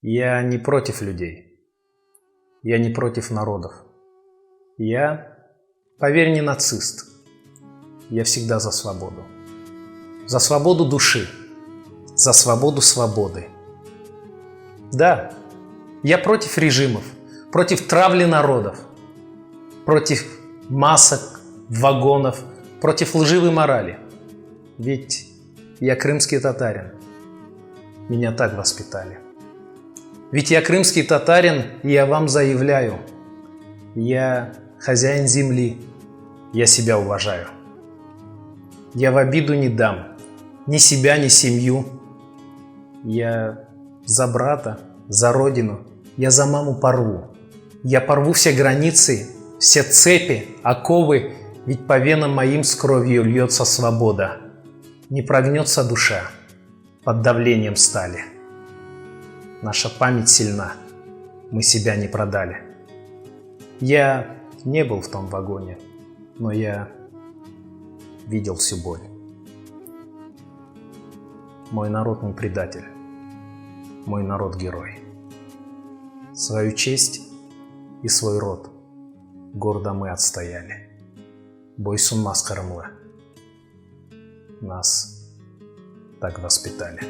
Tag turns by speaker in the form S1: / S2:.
S1: Я не против людей. Я не против народов. Я, поверь, не нацист. Я всегда за свободу. За свободу души. За свободу свободы. Да, я против режимов, против травли народов, против масок, вагонов, против лживой морали. Ведь я крымский татарин. Меня так воспитали. Ведь я крымский татарин, и я вам заявляю, я хозяин земли, я себя уважаю. Я в обиду не дам ни себя, ни семью. Я за брата, за родину, я за маму порву. Я порву все границы, все цепи, оковы, ведь по венам моим с кровью льется свобода. Не прогнется душа под давлением стали. Наша память сильна, мы себя не продали. Я не был в том вагоне, но я видел всю боль. Мой народ не предатель, мой народ герой. Свою честь и свой род гордо мы отстояли. Бойсунмас Кырымлы. Нас так воспитали.